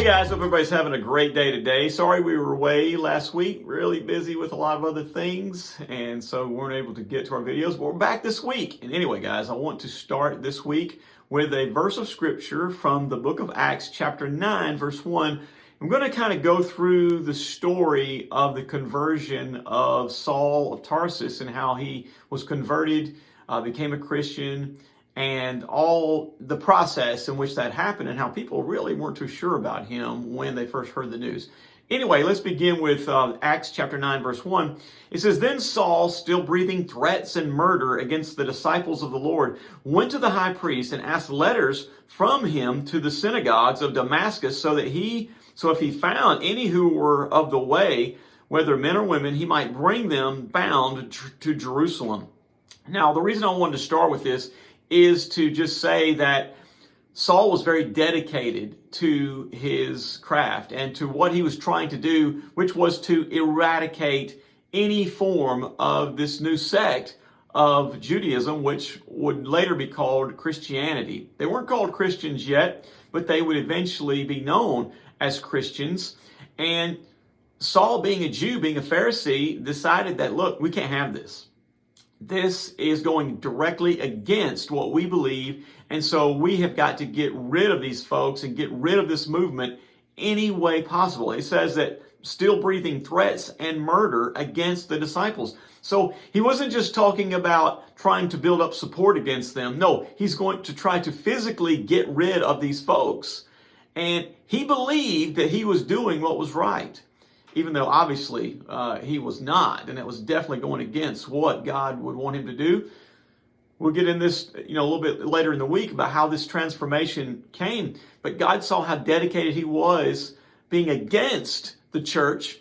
guys, hope everybody's having a great day today. Sorry we were away last week, really busy with a lot of other things, and so we weren't able to get to our videos, but we're back this week. And anyway, guys, I want to start this week with a verse of scripture from the book of Acts, chapter 9, verse 1. I'm going to kind of go through the story of the conversion of Saul of Tarsus and how he was converted, became a Christian, and all the process in which that happened and how people really weren't too sure about him when they first heard the news. Anyway, let's begin with Acts chapter 9, verse 1. It says, "Then Saul, still breathing threats and murder against the disciples of the Lord, went to the high priest and asked letters from him to the synagogues of Damascus, so if he found any who were of the way, whether men or women, he might bring them bound to Jerusalem." Now, the reason I wanted to start with this is to just say that Saul was very dedicated to his craft and to what he was trying to do, which was to eradicate any form of this new sect of Judaism, which would later be called Christianity. They weren't called Christians yet, but they would eventually be known as Christians. And Saul, being a Jew, being a Pharisee, decided that, look, we can't have this. This is going directly against what we believe, and so we have got to get rid of these folks and get rid of this movement any way possible. It says that still breathing threats and murder against the disciples. So he wasn't just talking about trying to build up support against them. No, he's going to try to physically get rid of these folks. And he believed that he was doing what was right, even though obviously he was not, and it was definitely going against what God would want him to do. We'll get in this, a little bit later in the week about how this transformation came, but God saw how dedicated he was being against the church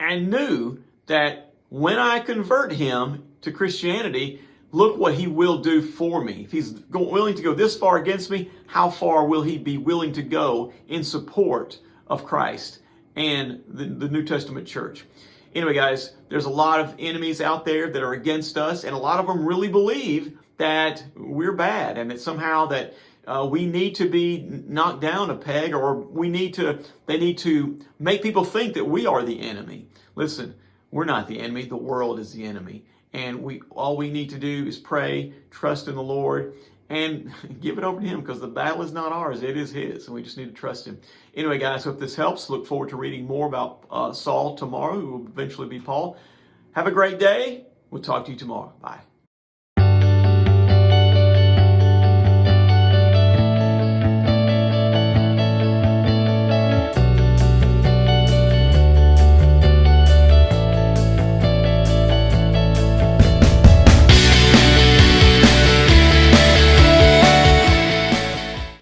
and knew that when I convert him to Christianity, look what he will do for me. If he's willing to go this far against me, how far will he be willing to go in support of Christ and the New Testament church? Anyway, guys, there's a lot of enemies out there that are against us, and a lot of them really believe that we're bad and that somehow that we need to be knocked down a peg, or they need to make people think that we are the enemy. Listen, we're not the enemy. The world is the enemy. And all we need to do is pray, trust in the Lord, and give it over to him, because the battle is not ours, it is his, and we just need to trust him. Anyway, guys, hope this helps. Look forward to reading more about Saul tomorrow, who will eventually be Paul. Have a great day. We'll talk to you tomorrow. Bye.